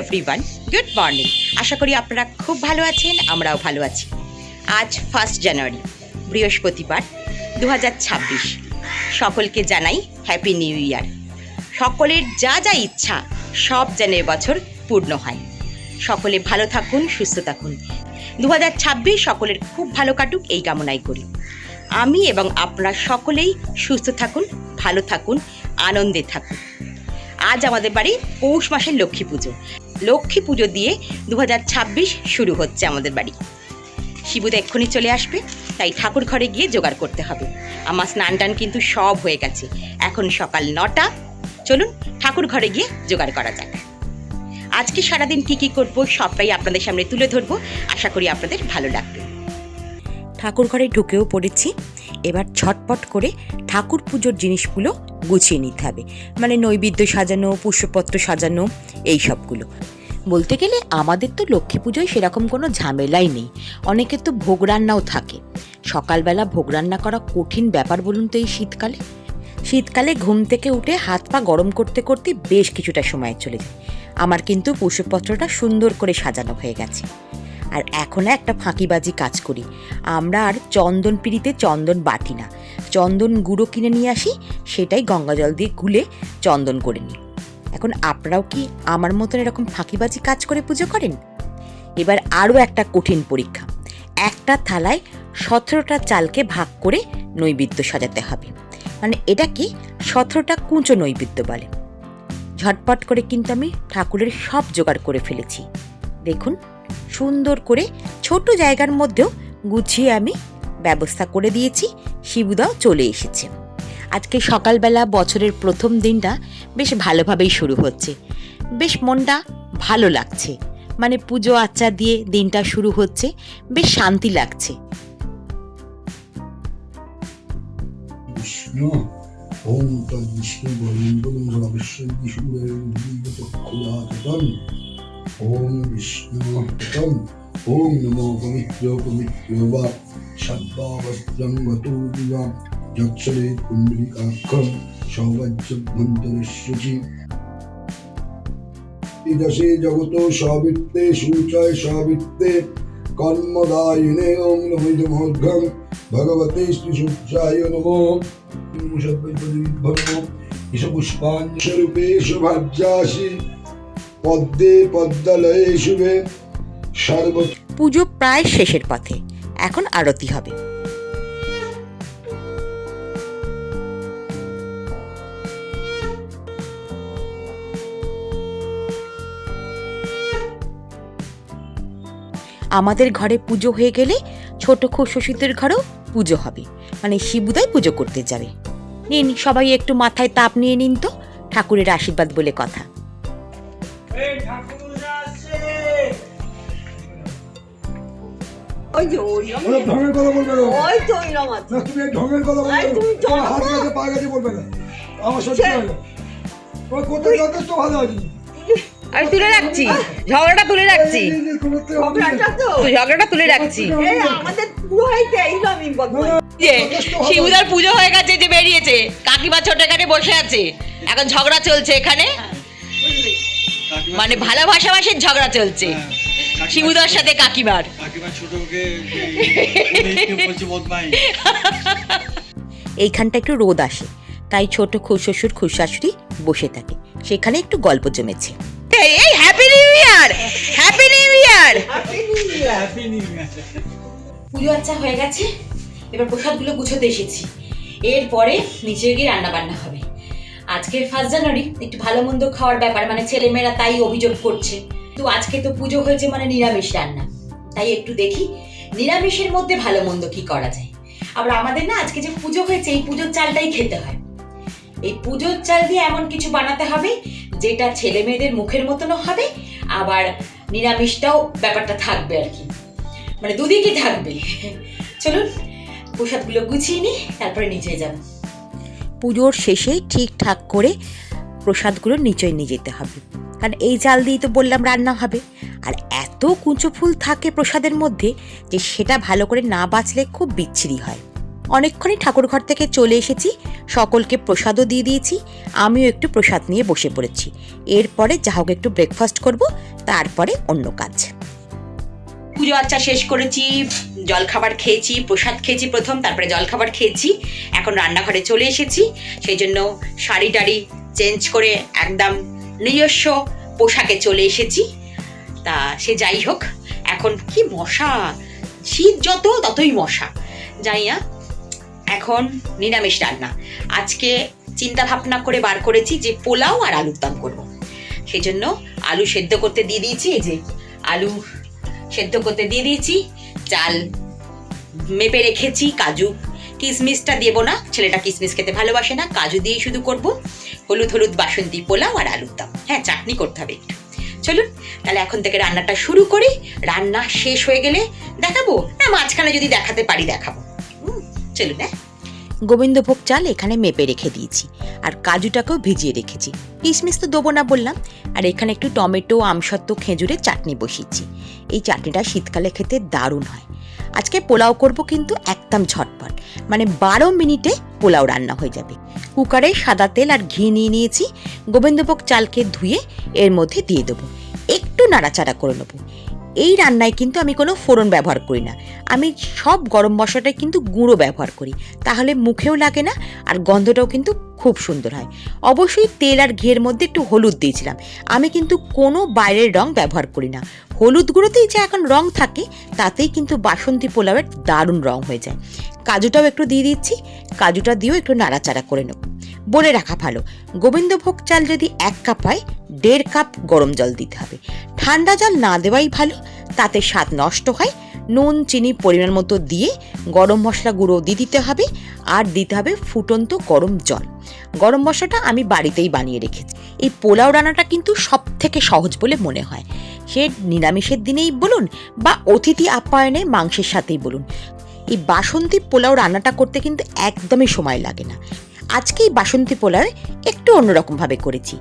Everyone, good morning. আশা করি আপনারা খুব ভালো আছেন, আমরাও ভালো আছি। আজ 1 জানুয়ারি, বৃহস্পতিবার, 2026। সকলকে জানাই হ্যাপি নিউ ইয়ার। সকলের যা যা ইচ্ছা সব যেন এবছর পূর্ণ হয়। সকলে ভালো থাকুন, সুস্থ থাকুন। 2026 সকলের খুব ভালো কাটুক এই কামনাই করি। আমি এবং আপনারা সকলেই সুস্থ থাকুন, ভালো থাকুন, আনন্দে থাকুন। আজ আমাদের বাড়ি পৌষ মাসের লক্ষ্মী পুজো। লক্ষ্মী পুজো দিয়ে 2026 শুরু হচ্ছে আমাদের বাড়ি। শিবুদা এক্ষুনি চলে আসবে, তাই ঠাকুর ঘরে গিয়ে জোগাড় করতে হবে। আমার স্নান টান কিন্তু সব হয়ে গেছে, এখন সকাল 9টা। চলুন ঠাকুর ঘরে গিয়ে জোগাড় করা যাক। আজকে সারাদিন কী কী করবো সবটাই আপনাদের সামনে তুলে ধরবো। আশা করি আপনাদের ভালো লাগবে। ঠাকুর ঘরে ঢুকেও পড়েছি। এবার ঝটপট করে ঠাকুর পুজোর জিনিসগুলো গুছিয়ে নিতে হবে, মানে নৈবেদ্য সাজানো, পুষ্পপত্র সাজানো, এই সবগুলো। বলতে গেলে আমাদের তো লক্ষ্মী পুজোয় সেরকম কোনো ঝামেলাই নেই। অনেকের তো ভোগ রান্নাও থাকে। সকালবেলা ভোগ রান্না করা কঠিন ব্যাপার বলুন তো এই শীতকালে। শীতকালে ঘুম থেকে উঠে হাত পা গরম করতে করতে বেশ কিছুটা সময় চলে যায়। আমার কিন্তু পুষ্পপত্রটা সুন্দর করে সাজানো হয়ে গেছে। আর এখন একটা ফাঁকিবাজি কাজ করি, আমরা আর চন্দন পিঁড়িতে চন্দন বাটি না, চন্দন গুঁড়ো কিনে নিয়ে আসি, সেটাই গঙ্গা জল দিয়ে গুলে চন্দন করে নিই। এখন আপনারাও কি আমার মতন এরকম ফাঁকিবাজি কাজ করে পুজো করেন? এবার আরও একটা কঠিন পরীক্ষা। একটা থালায় 17টা চালকে ভাগ করে নৈবেদ্য সাজাতে হবে, মানে এটা কি 17টা কুঁচো নৈবেদ্য বলে। ঝটপট করে কিন্তু আমি ঠাকুরের সব জোগাড় করে ফেলেছি। দেখুন, সুন্দর করে ছোট জায়গার মধ্যেও গুছিয়ে আমি ব্যবস্থা করে দিয়েছি। শিবুদাও চলে এসেছে। আজকে সকালবেলা বছরের প্রথম দিনটা বেশ ভালোভাবেই শুরু হচ্ছে। বেশ মনটা ভালো লাগছে, মানে পুজো আচ্চা দিয়ে দিনটা শুরু হচ্ছে, বেশ শান্তি লাগছে। ওম তদ্বিষ্ণু গোবিন্দং সর্বস্বং বিষ্ণুরের খোলাতম ওম বিষ্ণু তম ওম নমো পবিত্র পবিত্র বা সদ্ভাবস্ত্রং গতোবিয়া যৎসলে কুণ্ডলিকাক্ষং সৌবজ্জভন্তরস্যচি দশে জগত সবিত্তে সুচয় সবিত্তে কর্মদায়িনে ওম নমোর্ঘং ভগবতে শ্রীসূর্যায় নমো পুষ্পাঞ্জরূপে শুভাজ্যাসি পদ্মে পদ্মালয়ে শুভে সর্ব। পুজো প্রায় শেষের পথে, এখন আরতি হবে। আমাদের ঘরে পুজো হয়ে গেলে ছোট শ্বশুরদের ঘরেও পুজো হবে, মানে শিবুদাই পুজো করতে যাবে। নিন সবাই একটু মাথায় তাপ নিয়ে নিন তো, ঠাকুরের আশীর্বাদ বলে কথা। আমি তুলে রাখছি, ঝগড়াটা তুলে রাখছি, ঝগড়াটা তুলে রাখছি। শিবুদার পুজো হয়ে গেছে, যে বেরিয়েছে, কাকিমা ছোট এখানে বসে আছে, এখন ঝগড়া চলছে এখানে, মানে ভালোবাসাবাসির ঝগড়া চলছে শিবুদার সাথে কাকিমার। এইখানটা একটু রোদ আসে, তাই ছোট খুশশ্বশুর খুশাশুড়ি বসে থাকে, সেখানে একটু গল্প জমেছে। এই happy new year, happy new year, happy new year. পুজো আচ্ছা হয়ে গেছে, এবার প্রসাদগুলো গুছোতে এসেছি। এরপরে নিচে গিয়ে রান্না বান্না হবে। আজকের 1 জানুয়ারি একটু ভালো মন্দ খাওয়ার ব্যাপার, মানে ছেলেমেয়েরা তাই অভিযোগ করছে। তো আজকে তো পুজো হয়েছে, মানে নিরামিষ রান্না, তাই একটু দেখি নিরামিষের মধ্যে ভালো মন্দ কি করা যায়। আবার আমাদের না আজকে যে পুজো হয়েছে, এই পুজোর চালটাই খেতে হয়। এই পুজোর চাল দিয়ে এমন কিছু বানাতে হবে যেটা ছেলে মেয়েদের মুখের মতনও হবে, আবার নিরামিষটাও ব্যাপারটা থাকবে আর কি, মানে দুদিকই থাকবে। চলুন প্রসাদগুলো গুছিয়ে নিই, তারপরে নিচে যাব। পুজোর শেষে ঠিকঠাক করে প্রসাদগুলো নিচে নিয়ে যেতে হবে, কারণ এই চাল দিয়েই তো বললাম রান্না হবে। আর এত কুঁচো ফুল থাকে প্রসাদের মধ্যে যে সেটা ভালো করে না বাছলে খুব বিচ্ছিরি হয়। অনেকক্ষণই ঠাকুরঘর থেকে চলে এসেছি, সকলকে প্রসাদও দিয়ে দিয়েছি, আমিও একটু প্রসাদ নিয়ে বসে পড়েছি। এরপরে যা হোক একটু ব্রেকফাস্ট করব, তারপরে অন্য কাজ। পুজো আচ্ছা শেষ করেছি, জলখাবার খেয়েছি, প্রসাদ খেয়েছি প্রথম, তারপরে জলখাবার খেয়েছি। এখন রান্নাঘরে চলে এসেছি, সেই জন্য শাড়ি টাড়ি চেঞ্জ করে একদম নিজস্ব পোশাকে চলে এসেছি। তা সে যাই হোক, এখন কি মশা, শীত যত ততই মশা, জানি না। এখন নিরামিষ রান্না আজকে চিন্তা ভাবনা করে বার করেছি যে পোলাও আর আলুর দম করবো। সেই জন্য আলু সেদ্ধ করতে দিয়ে দিয়েছি, এই যে আলু সেদ্ধ করতে দিয়ে দিয়েছি, চাল মেপে রেখেছি, কাজু কিশমিশটা দেবো না, ছেলেটা কিশমিশ খেতে ভালোবাসে না, কাজু দিয়ে শুধু করব। হলুদ হলুদ বাসন্তী পোলাও আর আলুর দম, হ্যাঁ চাটনি করতে হবে একটু। চলুন তাহলে এখন থেকে রান্নাটা শুরু করি, রান্না শেষ হয়ে গেলে দেখাবো, না মাঝখানে যদি দেখাতে পারি দেখাবো। চলুন। হ্যাঁ, গোবিন্দভোগ চাল এখানে মেপে রেখে দিয়েছি, আর কাজুটাকেও ভিজিয়ে রেখেছি, কিশমিশ তো দেবো না বললাম। আর এখানে একটু টমেটো, আমসত্ত্ব, খেজুরের চাটনি বসিয়েছি। এই চাটনিটা শীতকালে খেতে দারুণ হয়। আজকে পোলাও করব কিন্তু একদম ঝটপট, মানে 12 মিনিটে পোলাও রান্না হয়ে যাবে। কুকারে সাদা তেল আর ঘি নিয়ে নিয়েছি, গোবিন্দভোগ চালকে ধুয়ে এর মধ্যে দিয়ে দেবো, একটু নাড়াচাড়া করে নেবো। এই রান্নায় কিন্তু আমি কোনো ফোড়ন ব্যবহার করি না, আমি সব গরম মশলাটাই কিন্তু গুঁড়ো ব্যবহার করি, তাহলে মুখেও লাগে না আর গন্ধটাও কিন্তু খুব সুন্দর হয়। অবশ্যই তেল আর ঘিয়ের মধ্যে একটু হলুদ দিয়েছিলাম, আমি কিন্তু কোনো বাইরের রং ব্যবহার করি না। হলুদ গুঁড়োতেই যে এখন রং থাকে, তাতেই কিন্তু বাসন্তী পোলাওয়ের দারুণ রং হয়ে যায়। কাজুটাও একটু দিয়ে দিচ্ছি, কাজুটা দিয়েও একটু নাড়াচাড়া করে নেব। বলে রাখা ভালো, গোবিন্দভোগ চাল যদি 1 কাপ হয় 1.5 কাপ গরম জল দিতে হবে। ঠান্ডা জল না দেওয়াই ভালো, তাতে স্বাদ নষ্ট হয়। নুন চিনি পরিমাণ মতো দিয়ে গরম মশলা গুঁড়ো দিয়ে দিতে হবে, আর দিতে হবে ফুটন্ত গরম জল। গরম মশলাটা আমি বাড়িতেই বানিয়ে রেখেছি। এই পোলাও রান্নাটা কিন্তু সব থেকে সহজ বলে মনে হয়, সে নিরামিষের দিনেই বলুন বা অতিথি আপ্যায়নে মাংসের সাথেই বলুন। এই বাসন্তী পোলাও রান্নাটা করতে কিন্তু একদমই সময় লাগে না। আজকে এই বাসন্তী পোলাও একটু অন্যরকমভাবে করেছি।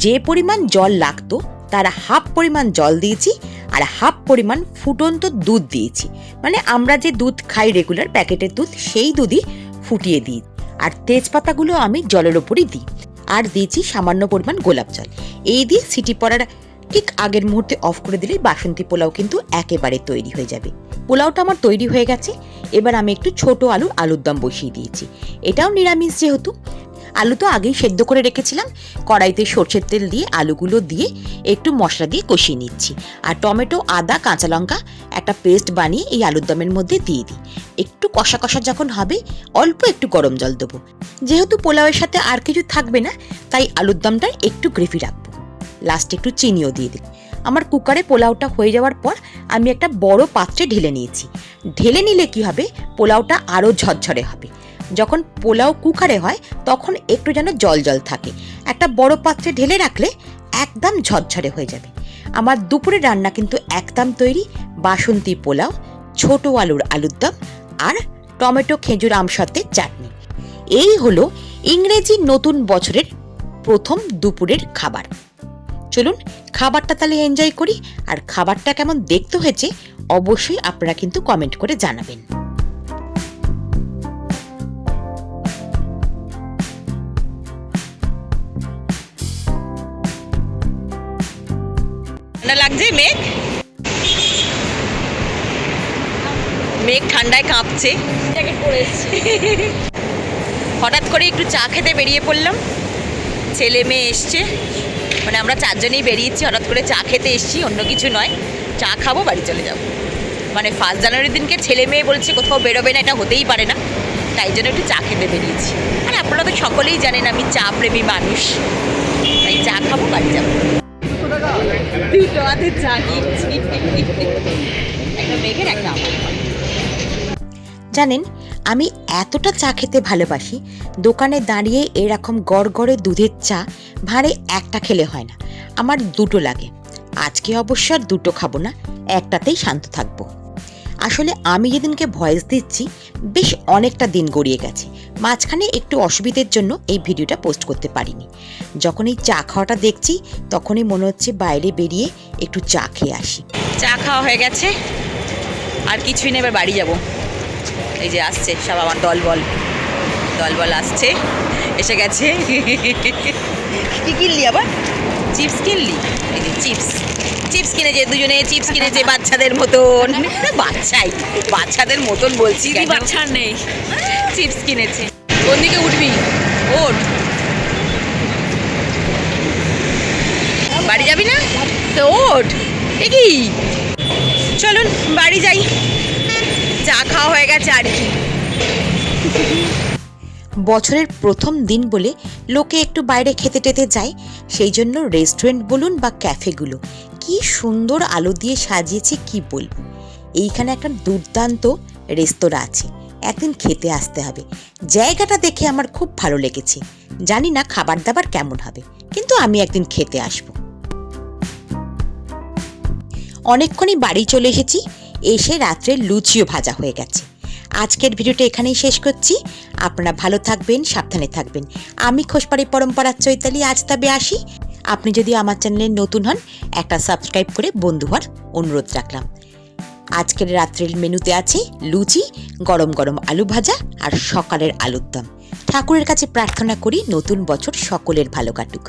যে পরিমাণ জল লাগতো তার হাফ পরিমাণ জল দিয়েছি, আর হাফ পরিমাণ ফুটন্ত দুধ দিয়েছি, মানে আমরা যে দুধ খাই রেগুলার প্যাকেটের দুধ, সেই দুধই ফুটিয়ে দিই। আর তেজপাতাগুলো আমি জলের ওপরই দিই, আর দিয়েছি সামান্য পরিমাণ গোলাপ জল। এই দিয়ে সিটি পড়ার ঠিক আগের মুহূর্তে অফ করে দিলেই বাসন্তী পোলাও কিন্তু একেবারে তৈরি হয়ে যাবে। পোলাওটা আমার তৈরি হয়ে গেছে, এবার আমি একটু ছোট আলুর দম বসিয়ে দিয়েছি। এটাও নিরামিষ যেহেতু, আলু তো আগেই সেদ্ধ করে রেখেছিলাম, কড়াইতে সরষের তেল দিয়ে আলুগুলো দিয়ে একটু মশলা দিয়ে কষিয়ে নিচ্ছি। আর টমেটো, আদা, কাঁচা লঙ্কা একটা পেস্ট বানিয়ে এই আলুর দমের মধ্যে দিয়ে দিই। একটু কষা কষা যখন হবে অল্প একটু গরম জল দেবো, যেহেতু পোলাওয়ের সাথে আর কিছু থাকবে না, তাই আলুর দমটা একটু গ্রেভি রাখবো। লাস্টে একটু চিনিও দিয়ে দিই। আমার কুকারে পোলাওটা হয়ে যাওয়ার পর আমি একটা বড় পাত্রে ঢেলে নিয়েছি। ঢেলে নিলে কি হবে, পোলাওটা আরও ঝরঝরে হবে। যখন পোলাও কুকারে হয় তখন একটু যেন জল জল থাকে, একটা বড় পাত্রে ঢেলে রাখলে একদম ঝরঝরে হয়ে যাবে। আমার দুপুরের রান্না কিন্তু একদম তৈরি, বাসন্তী পোলাও, ছোট আলুর দম আর টমেটো, খেজুর, আমসত্ত্বের চাটনি। এই হলো ইংরেজি নতুন বছরের প্রথম দুপুরের খাবার। চলুন খাবারটা তাহলে এনজয় করি, আর খাবারটা কেমন দেখতে হয়েছে অবশ্যই আপনারা কিন্তু কমেন্ট করে জানাবেন। লাগছে মেঘ ঠান্ডায় কাঁপছে, হঠাৎ করে একটু চা খেতে বেরিয়ে পড়লাম। ছেলে মেয়ে এসছে, মানে আমরা 4 জনেই বেরিয়েছি, হঠাৎ করে চা খেতে এসছি, অন্য কিছু নয়, চা খাবো বাড়ি চলে যাবো। মানে 1 জানুয়ারির দিনকে ছেলে মেয়ে বলছে কোথাও বেরোবে না, এটা হতেই পারে না, তাই জন্য একটু চা খেতে বেরিয়েছি। আর আপনারা তো সকলেই জানেন আমি চা প্রেমী মানুষ, তাই চা খাবো বাড়ি যাবো। 2 টাকাতে চা কিনছি, একটা মেঘের একটা আমার। জানেন আমি এতটা চা খেতে ভালোবাসি, দোকানে দাঁড়িয়ে এরকম গড়গড়ে দুধের চা ভাঁড়ে একটা খেলে হয় না, আমার 2টো লাগে। আজকে অবশ্য আর 2টো খাবো না, একটাতেই শান্ত থাকবো। আসলে আমি যেদিনকে ভয়েস দিচ্ছি বেশ অনেকটা দিন গড়িয়ে গেছে, মাঝখানে একটু অসুবিধার জন্য এই ভিডিওটা পোস্ট করতে পারিনি। যখন এই চা খাওয়াটা দেখছি তখনই মনে হচ্ছে বাইরে বেরিয়ে একটু চা খেয়ে আসি। চা খাওয়া হয়ে গেছে, আর কিছুই নেই, এবার বাড়ি যাব। এই যে আসছে সব আমার দলবল আসছে, এসে গেছে। কি কিনলি আবার? চিপস কিনলি? এই যে চিপস কিনেছে, দুজনে চিপস কিনেছে বাচ্চাদের মতন। বাচ্চাদের মতন বলছি, বাচ্চা নেই, চিপস কিনেছে। কোন দিকে উঠবি? ওঠ। বাড়ি যাবি না তো? ওঠ। কি চলুন বাড়ি যাই, চা খাওয়া হয়ে গেছে আর কি। বছরের প্রথম দিন বলে লোকে একটু বাইরে খেতে টেতে যায়, সেই জন্য রেস্টুরেন্ট বলুন বা ক্যাফেগুলো কি সুন্দর আলো দিয়ে সাজিয়েছে কি বলবো। এইখানে একটা দুর্দান্ত রেস্তোরাঁ আছে, একদিন খেতে আসতে হবে। জায়গাটা দেখে আমার খুব ভালো লেগেছে, জানি না খাবার দাবার কেমন হবে, কিন্তু আমি একদিন খেতে আসবো। অনেকক্ষণই বাড়ি চলে এসেছি, এসে রাত্রে লুচিও ভাজা হয়ে গেছে। আজকের ভিডিওটা এখানেই শেষ করছি। আপনারা ভালো থাকবেন, সাবধানে থাকবেন। আমি খোসবাড়ি পরম্পরার চৈতালি আজ তবে আসি। আপনি যদি আমার চ্যানেলে নতুন হন, একটা সাবস্ক্রাইব করে বন্ধু হওয়ার অনুরোধ রাখলাম। আজকের রাত্রের মেনুতে আছে লুচি, গরম গরম আলু ভাজা আর সকালের আলুর দম। ঠাকুরের কাছে প্রার্থনা করি নতুন বছর সকলের ভালো কাটুক।